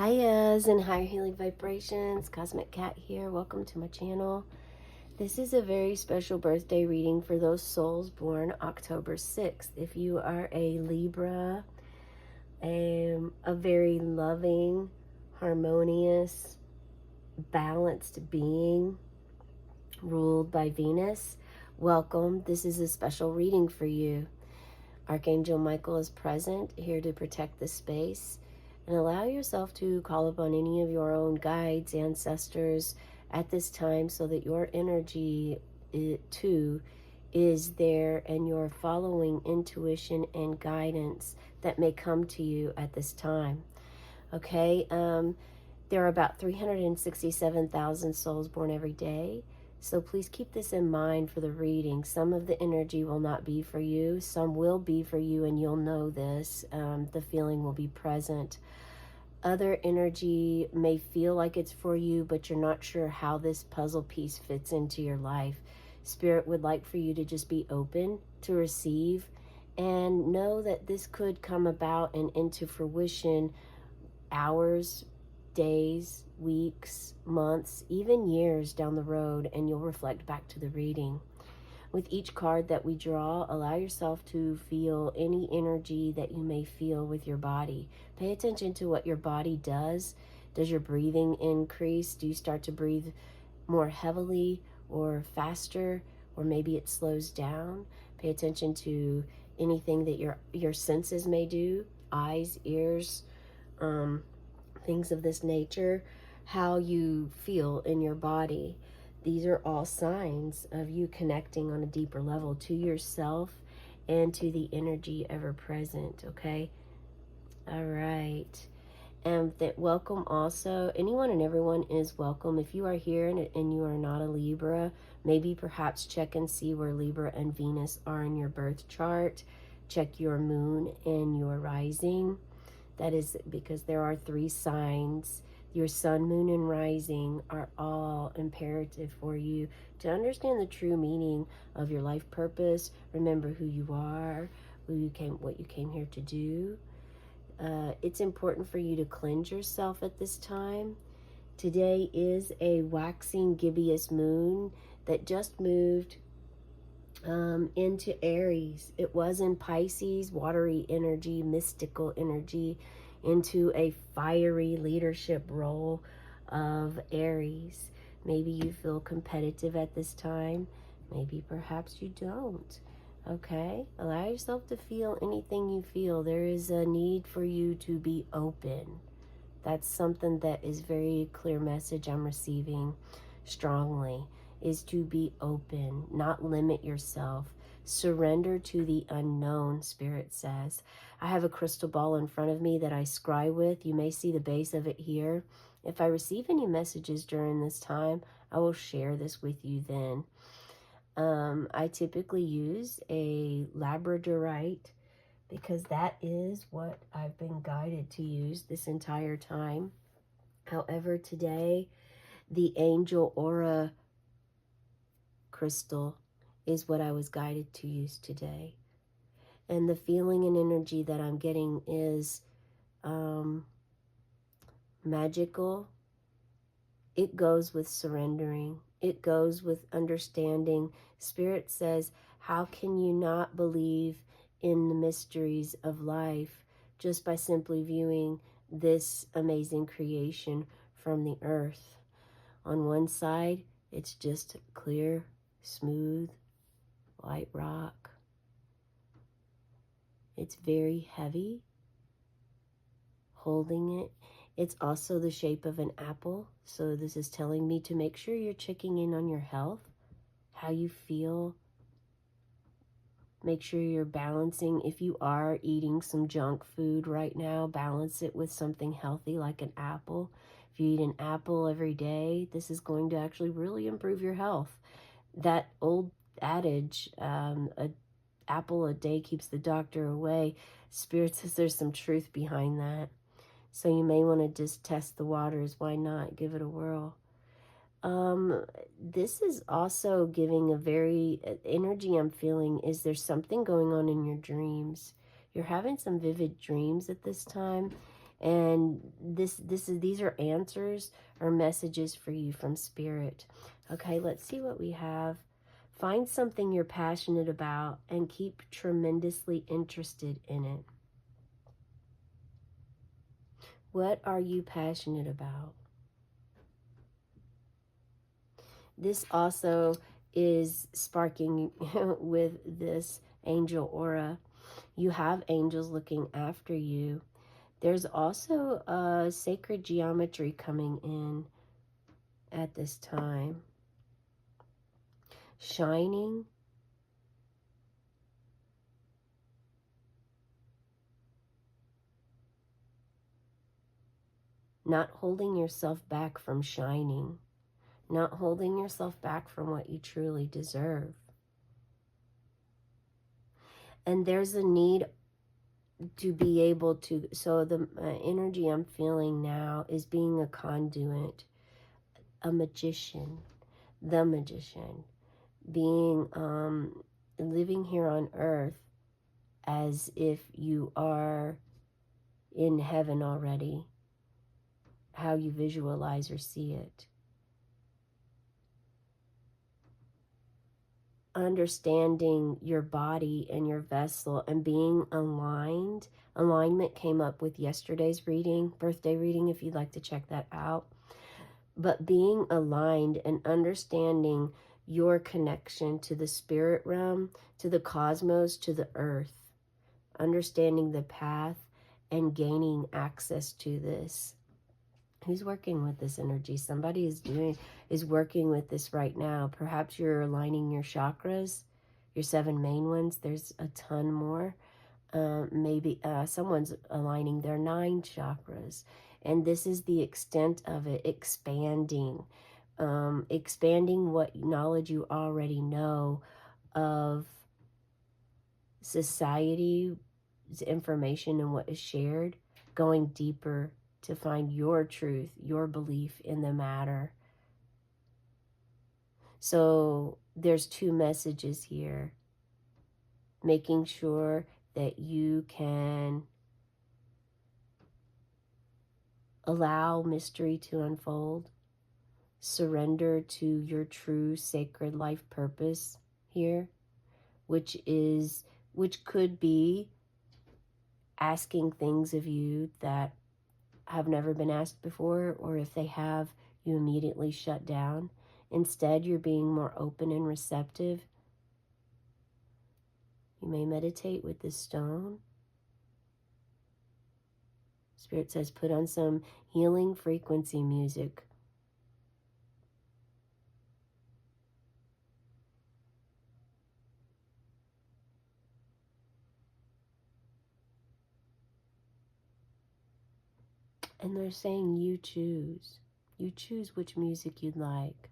Hiya's and higher healing vibrations. Cosmic Cat here. Welcome to my channel. This is a very special birthday reading for those souls born October 6th. If you are a Libra, a very loving, harmonious, balanced being ruled by Venus, welcome. This is a special reading for you. Archangel Michael is present, here to protect the space. And allow yourself to call upon any of your own guides, ancestors at this time so that your energy too is there and you're following intuition and guidance that may come to you at this time. Okay, there are about 367,000 souls born every day. So please keep this in mind for the reading. Some of the energy will not be for you. Some will be for you, and you'll know this. The feeling will be present. Other energy may feel like it's for you, but you're not sure how this puzzle piece fits into your life. Spirit would like for you to just be open to receive and know that this could come about and into fruition hours, days, weeks, months, even years down the road, and you'll reflect back to the reading. With each card that we draw, allow yourself to feel any energy that you may feel with your body. Pay attention to what your body does. Does your breathing increase? Do you start to breathe more heavily or faster, or maybe it slows down? Pay attention to anything that your senses may do, eyes, ears, things of this nature, how you feel in your body. These are all signs of you connecting on a deeper level to yourself and to the energy ever present, okay? All right. And that welcome also, anyone and everyone is welcome. If you are here and you are not a Libra, maybe perhaps check and see where Libra and Venus are in your birth chart. Check your moon and your rising. That is because there are 3 signs. Your sun, moon, and rising are all imperative for you to understand the true meaning of your life purpose. Remember who you are, what you came here to do. It's important for you to cleanse yourself at this time. Today is a waxing gibbous moon that just moved into Aries. It was in Pisces, watery energy, mystical energy, into a fiery leadership role of Aries. Maybe you feel competitive at this time. Maybe perhaps you don't. Okay? Allow yourself to feel anything you feel. There is a need for you to be open. That's something that is very clear message I'm receiving strongly, is to be open, not limit yourself. Surrender to the unknown, Spirit says. I have a crystal ball in front of me that I scry with. You may see the base of it here. If I receive any messages during this time, I will share this with you then. I typically use a labradorite because that is what I've been guided to use this entire time. However, today, the angel aura crystal is what I was guided to use today. And the feeling and energy that I'm getting is magical. It goes with surrendering. It goes with understanding. Spirit says, how can you not believe in the mysteries of life just by simply viewing this amazing creation from the earth? On one side, it's just clear, smooth, white rock. It's very heavy. Holding it, it's also the shape of an apple. So this is telling me to make sure you're checking in on your health, how you feel. Make sure you're balancing. If you are eating some junk food right now, balance it with something healthy like an apple. If you eat an apple every day, this is going to actually really improve your health. That old adage, a apple a day keeps the doctor away. Spirit says there's some truth behind that. So you may want to just test the waters. Why not? Give it a whirl. This is also giving a very energy I'm feeling is there's something going on in your dreams. You're having some vivid dreams at this time, And these are answers or messages for you from Spirit. Okay, let's see what we have. Find something you're passionate about and keep tremendously interested in it. What are you passionate about? This also is sparking with this angel aura. You have angels looking after you. There's also a sacred geometry coming in at this time. Shining. Not holding yourself back from shining. Not holding yourself back from what you truly deserve. And there's a need to be able to, so the energy I'm feeling now is being a conduit, a magician, the magician, being, living here on earth as if you are in heaven already, how you visualize or see it. Understanding your body and your vessel and being aligned. Alignment came up with yesterday's reading, birthday reading, if you'd like to check that out. But being aligned and understanding your connection to the spirit realm, to the cosmos, to the earth. Understanding the path and gaining access to this. Who's working with this energy? Somebody is working with this right now. Perhaps you're aligning your chakras, your 7 main ones. There's a ton more. Maybe someone's aligning their 9 chakras. And this is the extent of it, expanding. Expanding what knowledge you already know of society's information and what is shared, going deeper to find your truth, your belief in the matter. So there's 2 messages here. Making sure that you can allow mystery to unfold, surrender to your true sacred life purpose here, which could be asking things of you that have never been asked before, or if they have, you immediately shut down. Instead, you're being more open and receptive. You may meditate with this stone. Spirit says put on some healing frequency music. And they're saying you choose. You choose which music you'd like.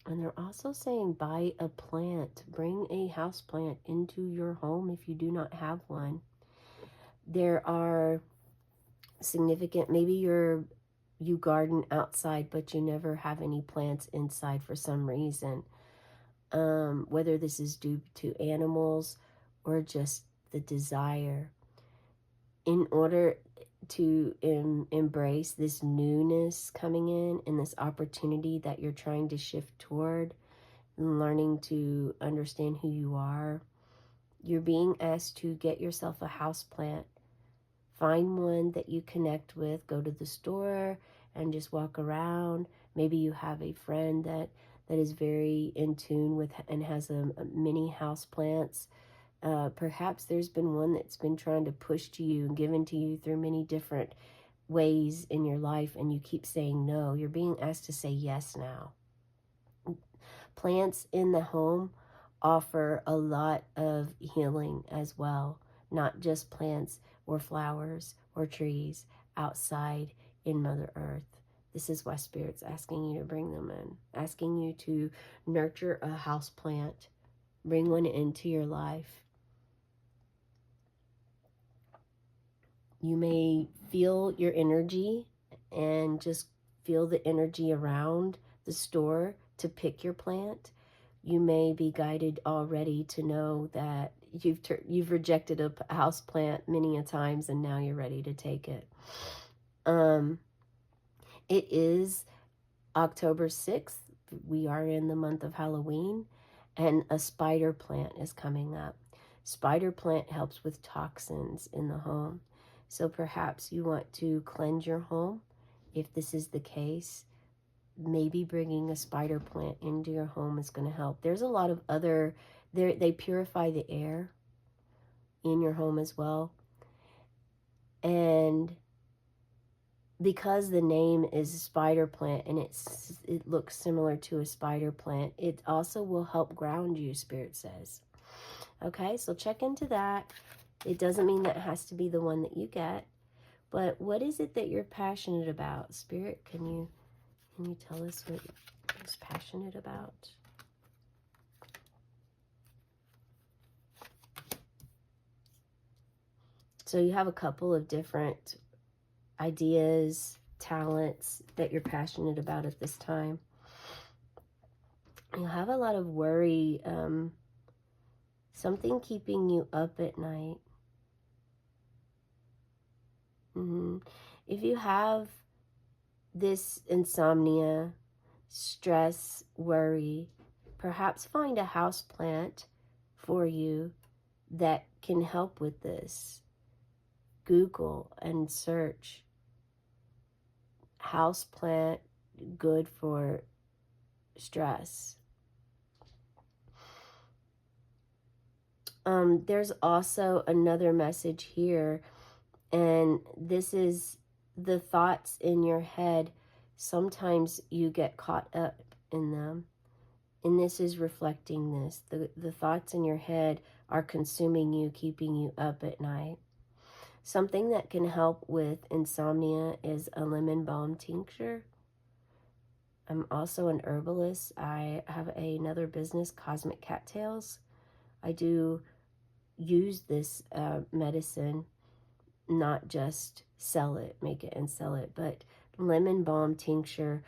And they're also saying buy a plant. Bring a house plant into your home if you do not have one. There are significant, maybe you garden outside, but you never have any plants inside for some reason. Whether this is due to animals or just the desire. In order to embrace this newness coming in and this opportunity that you're trying to shift toward, learning to understand who you are, you're being asked to get yourself a house plant. Find one that you connect with. Go to the store and just walk around. Maybe you have a friend that is very in tune with and has a mini house plants. Perhaps there's been one that's been trying to push to you and given to you through many different ways in your life, and you keep saying no. You're being asked to say yes now. Plants in the home offer a lot of healing as well, not just plants or flowers or trees outside in Mother Earth. This is why Spirit's asking you to bring them in, asking you to nurture a house plant, bring one into your life. You may feel your energy and just feel the energy around the store to pick your plant. You may be guided already to know that you've rejected a house plant many a times, and now you're ready to take it. Um, it is October 6th. We are in the month of Halloween, and a spider plant is coming up. Spider plant helps with toxins in the home. So perhaps you want to cleanse your home. If this is the case, maybe bringing a spider plant into your home is going to help. There's a lot of other, they purify the air in your home as well. And because the name is a spider plant and it looks similar to a spider plant, it also will help ground you, Spirit says. Okay, so check into that. It doesn't mean that has to be the one that you get, but what is it that you're passionate about? Spirit, can you tell us what you're passionate about? So you have a couple of different ideas, talents that you're passionate about at this time. You have a lot of worry, something keeping you up at night. If you have this insomnia, stress, worry, perhaps find a house plant for you that can help with this. Google and search house plant good for stress. There's also another message here, and this is the thoughts in your head. Sometimes you get caught up in them, and this is reflecting this. The thoughts in your head are consuming you, keeping you up at night. Something that can help with insomnia is a lemon balm tincture. I'm also an herbalist. I have another business, Cosmic Cattails. I do use this medicine, not just sell it, make it and sell it, but lemon balm tincture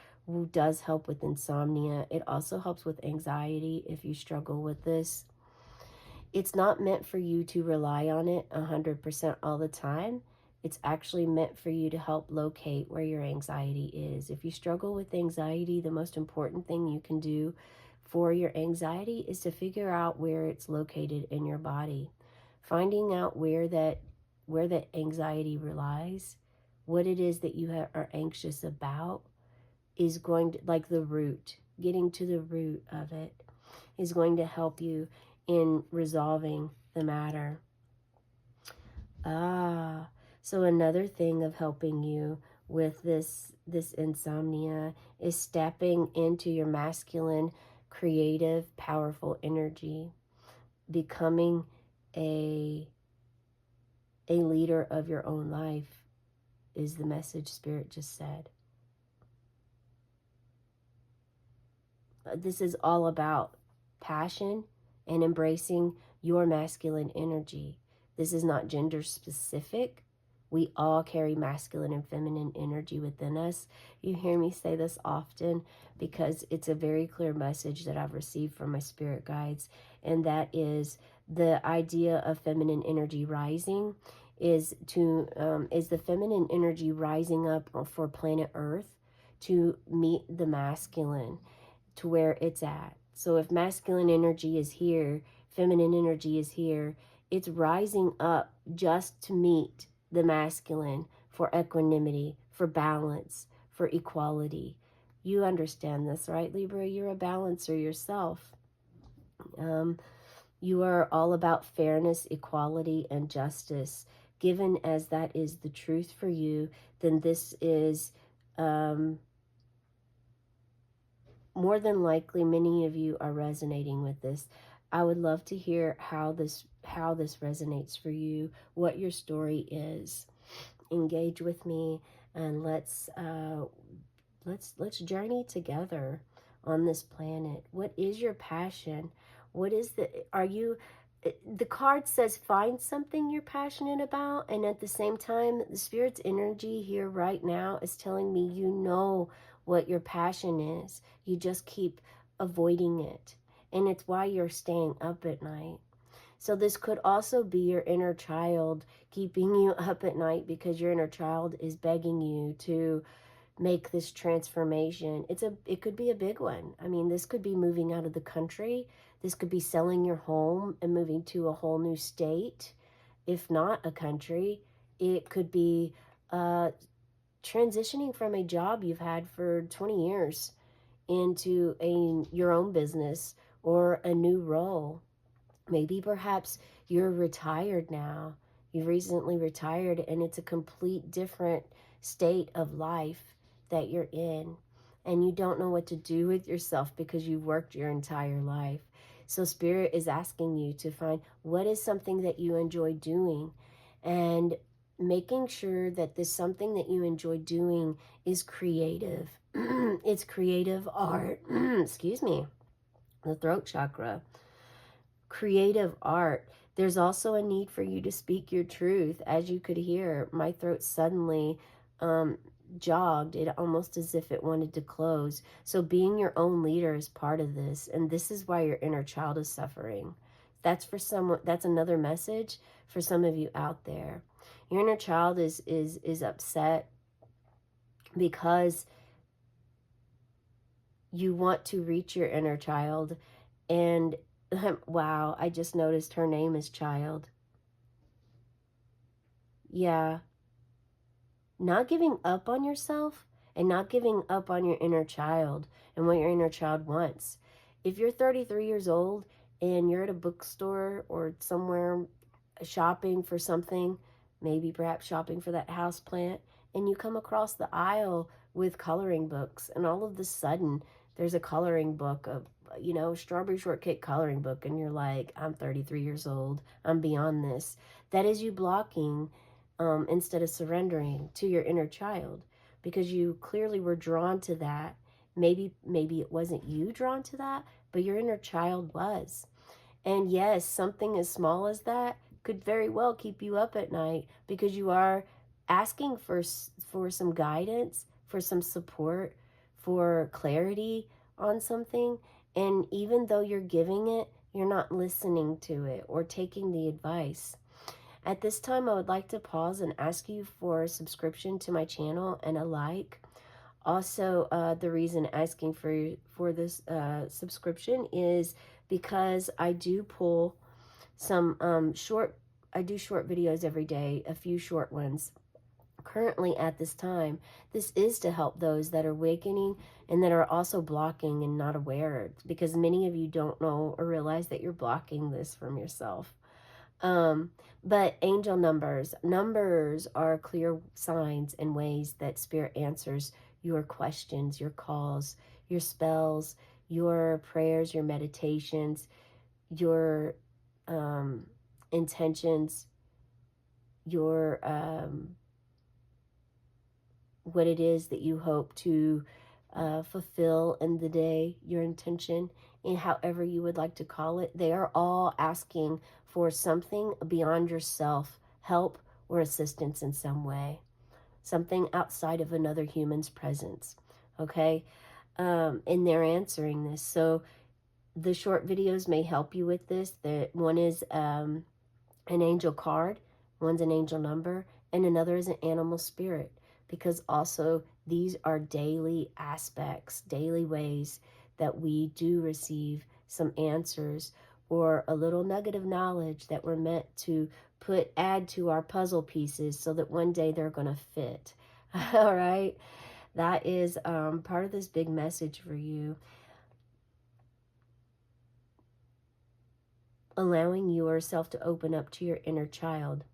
does help with insomnia. It also helps with anxiety if you struggle with this. It's not meant for you to rely on it 100% all the time. It's actually meant for you to help locate where your anxiety is. If you struggle with anxiety, the most important thing you can do for your anxiety is to figure out where it's located in your body. Finding out where that anxiety relies, what it is that you are anxious about, is going to, like the root, getting to the root of it is going to help you in resolving the matter. So another thing of helping you with this insomnia is stepping into your masculine, creative, powerful energy, becoming a leader of your own life is the message Spirit just said. This is all about passion and embracing your masculine energy. This is not gender specific. We all carry masculine and feminine energy within us. You hear me say this often because it's a very clear message that I've received from my spirit guides, and that is the idea of feminine energy rising is the feminine energy rising up for planet Earth to meet the masculine to where it's at. So if masculine energy is here, feminine energy is here, it's rising up just to meet the masculine for equanimity, for balance, for equality. You understand this, right, Libra? You're a balancer yourself. You are all about fairness, equality, and justice. Given as that is the truth for you, then this is more than likely many of you are resonating with this. I would love to hear how this resonates for you, what your story is. Engage with me, and let's journey together on this planet. What is your passion? What is the card says find something you're passionate about, and at the same time the Spirit's energy here right now is telling me you know what your passion is. You just keep avoiding it, and it's why you're staying up at night. So this could also be your inner child keeping you up at night because your inner child is begging you to make this transformation. It could be a big one. I mean, this could be moving out of the country. This could be selling your home and moving to a whole new state, if not a country. It could be transitioning from a job you've had for 20 years into your own business or a new role. Maybe perhaps you're retired now. You've recently retired and it's a complete different state of life that you're in. And you don't know what to do with yourself because you've worked your entire life. So Spirit is asking you to find what is something that you enjoy doing, and making sure that this something that you enjoy doing is creative. It's creative art. Excuse me. The throat chakra. Creative art. There's also a need for you to speak your truth. As you could hear, my throat suddenly jogged, it almost as if it wanted to close. So being your own leader is part of this, and this is why your inner child is suffering. That's for someone. That's another message for some of you out there. Your inner child is upset because you want to reach your inner child. And wow, I just noticed her name is Child. Yeah. Not giving up on yourself and not giving up on your inner child and what your inner child wants. If you're 33 years old and you're at a bookstore or somewhere shopping for something, maybe perhaps shopping for that house plant, and you come across the aisle with coloring books, and all of a sudden there's a coloring book of, strawberry shortcake coloring book, and you're like, I'm 33 years old, I'm beyond this. That is you blocking instead of surrendering to your inner child, because you clearly were drawn to that. Maybe it wasn't you drawn to that, but your inner child was. And yes, something as small as that could very well keep you up at night, because you are asking for some guidance, for some support, for clarity on something. And even though you're giving it, you're not listening to it or taking the advice. At this time, I would like to pause and ask you for a subscription to my channel and a like. Also, the reason asking for this subscription is because I do pull some I do short videos every day, a few short ones. Currently at this time, this is to help those that are awakening and that are also blocking and not aware, because many of you don't know or realize that you're blocking this from yourself. But angel numbers are clear signs and ways that Spirit answers your questions, your calls, your spells, your prayers, your meditations, your intentions, your what it is that you hope to fulfill in the day, your intention, in however you would like to call it. They are all asking for something beyond yourself, help or assistance in some way, something outside of another human's presence. Okay? And they're answering this. So the short videos may help you with this. One is an angel card, one's an angel number, and another is an animal spirit, because also these are daily aspects, daily ways that we do receive some answers or a little nugget of knowledge that we're meant to add to our puzzle pieces so that one day they're going to fit. All right? That is part of this big message for you. Allowing yourself to open up to your inner child.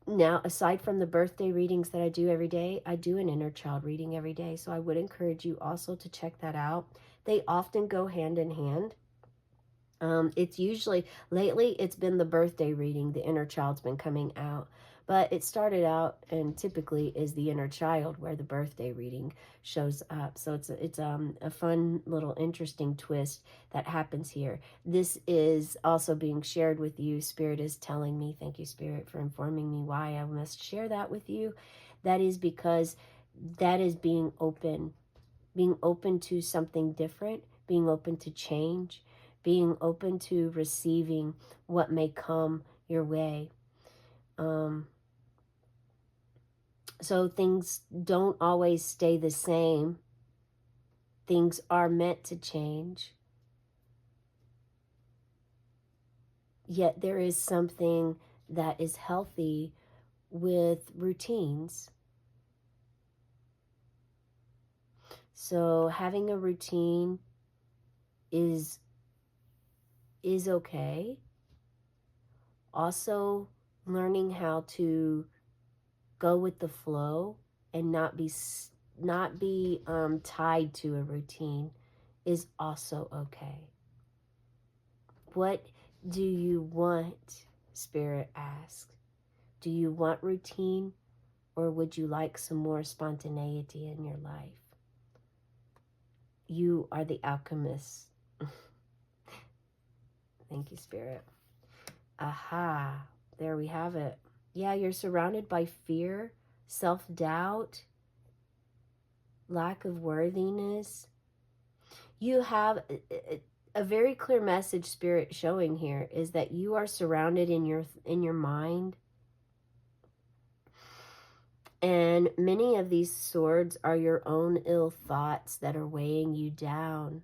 Now, aside from the birthday readings that I do every day, I do an inner child reading every day. So I would encourage you also to check that out. They often go hand in hand. It's usually, lately, it's been the birthday reading. The inner child's been coming out. But it started out, and typically is the inner child where the birthday reading shows up. So it's a fun little interesting twist that happens here. This is also being shared with you. Spirit is telling me, thank you, Spirit, for informing me why I must share that with you. That is because that is being open to something different, being open to change, being open to receiving what may come your way. So things don't always stay the same. Things are meant to change. Yet there is something that is healthy with routines. So having a routine is okay. Also, learning how to go with the flow and not be tied to a routine is also okay. What do you want? Spirit asks. Do you want routine, or would you like some more spontaneity in your life? You are the alchemist. Thank you, Spirit. Aha, there we have it. Yeah, you're surrounded by fear, self-doubt, lack of worthiness. You have a very clear message, Spirit, showing here is that you are surrounded in your mind. And many of these swords are your own ill thoughts that are weighing you down.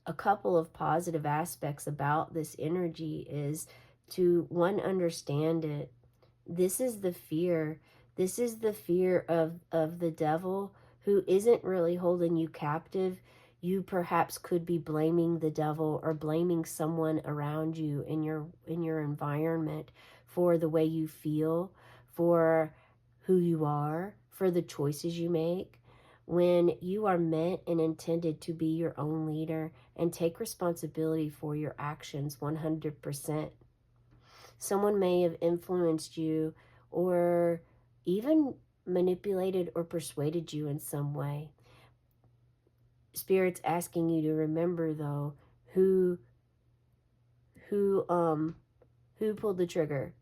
A couple of positive aspects about this energy is to, one, understand it. This is the fear. This is the fear of the devil, who isn't really holding you captive. You perhaps could be blaming the devil or blaming someone around you in your environment for the way you feel, for who you are, for the choices you make, when you are meant and intended to be your own leader and take responsibility for your actions 100%. Someone may have influenced you or even manipulated or persuaded you in some way. Spirit's asking you to remember, though, who pulled the trigger,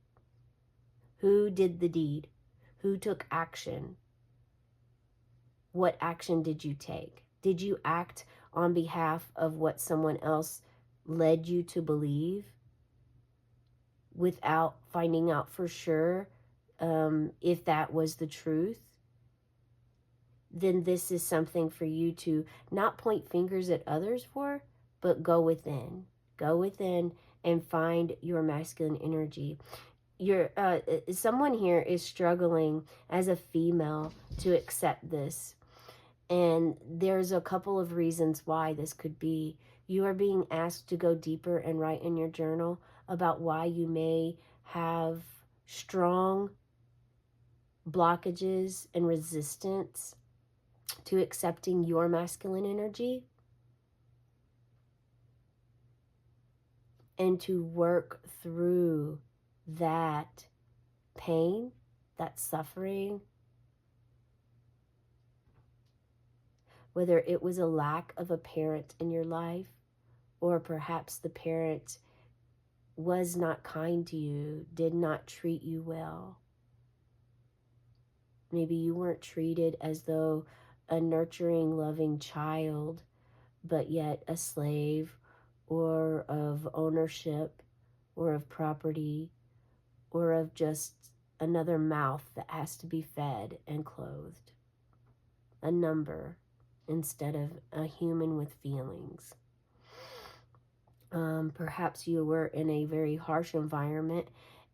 who did the deed, who took action. What action did you take? Did you act on behalf of what someone else led you to believe without finding out for sure if that was the truth? Then this is something for you to not point fingers at others for, but go within. Go within and find your masculine energy. Someone here is struggling as a female to accept this. And there's a couple of reasons why this could be. You are being asked to go deeper and write in your journal about why you may have strong blockages and resistance to accepting your masculine energy, and to work through that pain, that suffering, whether it was a lack of a parent in your life, or perhaps the parent was not kind to you, did not treat you well. Maybe you weren't treated as though a nurturing, loving child, but yet a slave, or of ownership, or of property, or of just another mouth that has to be fed and clothed. A number instead of a human with feelings. Perhaps you were in a very harsh environment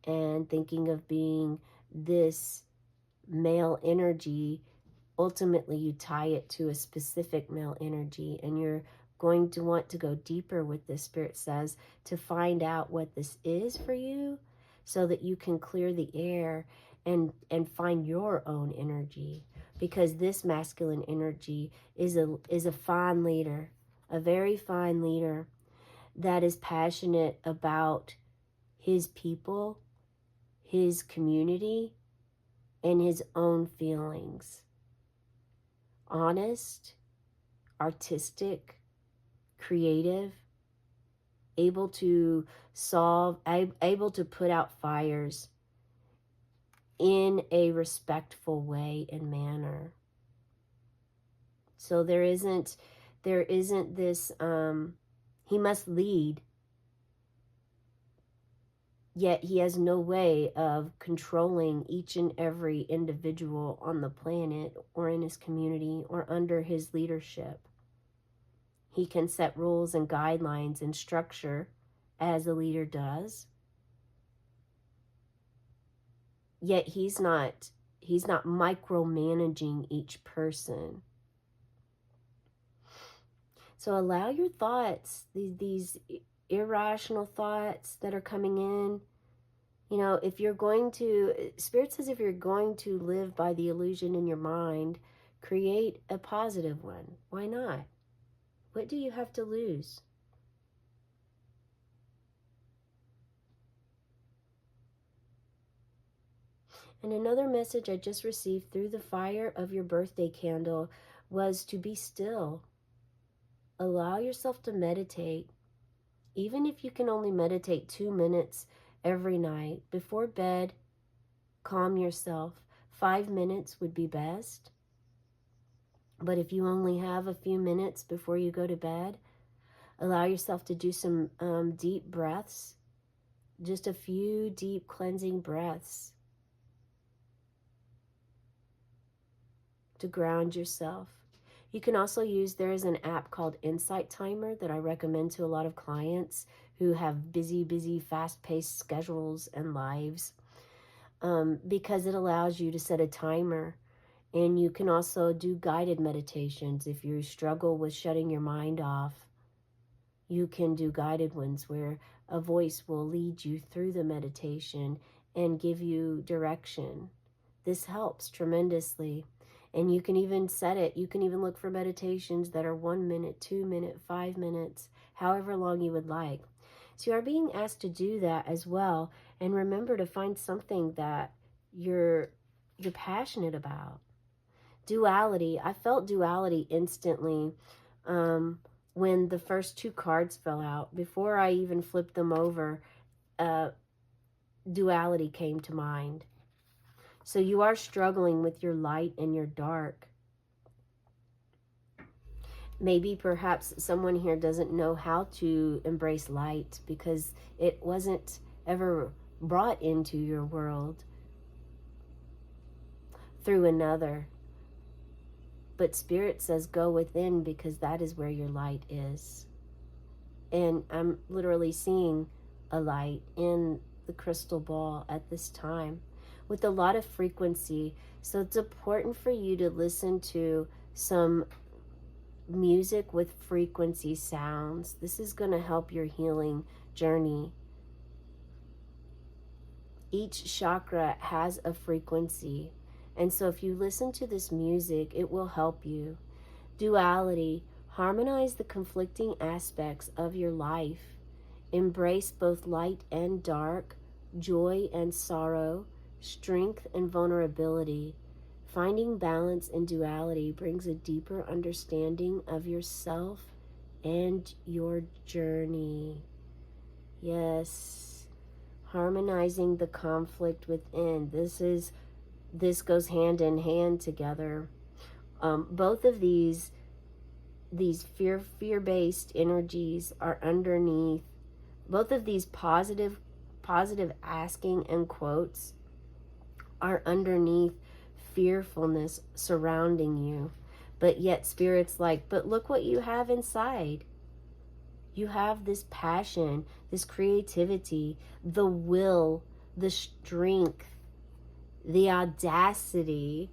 and thinking of being this male energy. Ultimately, you tie it to a specific male energy, and you're going to want to go deeper with this, Spirit says, to find out what this is for you so that you can clear the air and find your own energy. Because this masculine energy is a fine leader, a very fine leader that is passionate about his people, his community, and his own feelings. Honest, artistic, creative, able to put out fires in a respectful way and manner. So there isn't There isn't this, he must lead, yet he has no way of controlling each and every individual on the planet or in his community or under his leadership. He can set rules and guidelines and structure as a leader does, yet he's not micromanaging each person. So allow your thoughts, these irrational thoughts that are coming in. You know, if you're going to, Spirit says if you're going to live by the illusion in your mind, create a positive one. Why not? What do you have to lose? And another message I just received through the fire of your birthday candle was to be still. Allow yourself to meditate. Even if you can only meditate 2 minutes every night before bed, calm yourself. 5 minutes would be best. But if you only have a few minutes before you go to bed, allow yourself to do some deep breaths, just a few deep cleansing breaths to ground yourself. You can also use, there is an app called Insight Timer that I recommend to a lot of clients who have busy, fast-paced schedules and lives, because it allows you to set a timer. And you can also do guided meditations. If you struggle with shutting your mind off, you can do guided ones where a voice will lead you through the meditation and give you direction. This helps tremendously. And you can even set it. You can even look for meditations that are 1 minute, 2 minutes, 5 minutes, however long you would like. So you are being asked to do that as well. And remember to find something that you're passionate about. Duality. I felt duality instantly when the first 2 cards fell out. Before I even flipped them over, duality came to mind. So you are struggling with your light and your dark. Maybe perhaps someone here doesn't know how to embrace light because it wasn't ever brought into your world through another. But Spirit says go within because that is where your light is. And I'm literally seeing a light in the crystal ball at this time with a lot of frequency. So it's important for you to listen to some music with frequency sounds. This is going to help your healing journey. Each chakra has a frequency. And so if you listen to this music, it will help you. Duality. Harmonize the conflicting aspects of your life. Embrace both light and dark, joy and sorrow, strength and vulnerability. Finding balance in duality brings a deeper understanding of yourself and your journey. Yes, harmonizing the conflict within. This goes hand in hand together. Both of these fear-based energies are underneath. Both of these positive asking and quotes are underneath fearfulness surrounding you. But yet Spirit's like, but look what you have inside. You have this passion, this creativity, the will, the strength, the audacity,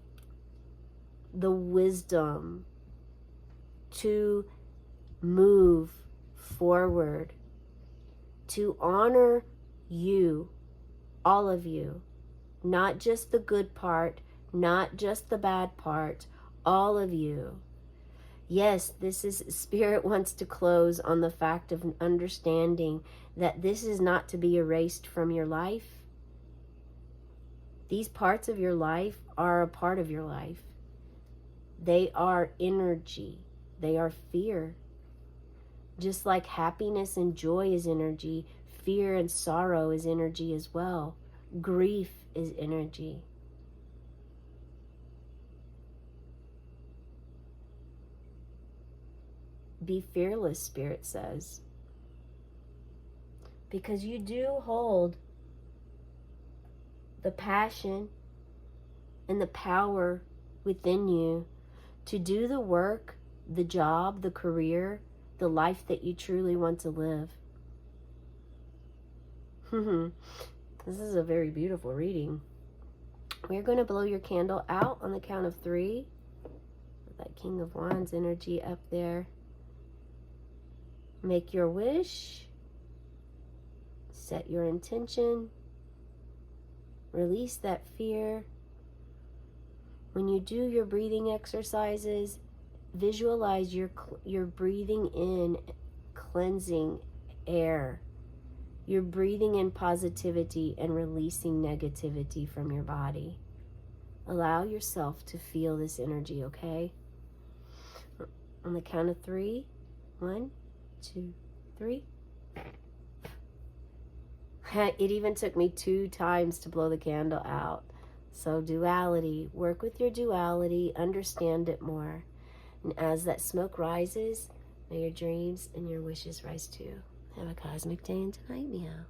the wisdom to move forward, to honor you, all of you. Not just the good part, not just the bad part, all of you. Yes, this is Spirit wants to close on the fact of understanding that this is not to be erased from your life. These parts of your life are a part of your life. They are energy. They are fear. Just like happiness and joy is energy, fear and sorrow is energy as well. Grief is energy. Be fearless, Spirit says. Because you do hold the passion and the power within you to do the work, the job, the career, the life that you truly want to live. This is a very beautiful reading. We're going to blow your candle out on the count of 3. With that King of Wands energy up there. Make your wish. Set your intention. Release that fear. When you do your breathing exercises, visualize you're breathing in cleansing air. You're breathing in positivity and releasing negativity from your body. Allow yourself to feel this energy, okay? On the count of 3. 1, 2, 3. It even took me 2 times to blow the candle out. So duality, work with your duality, understand it more. And as that smoke rises, may your dreams and your wishes rise too. Have a cosmic day and tonight, meow.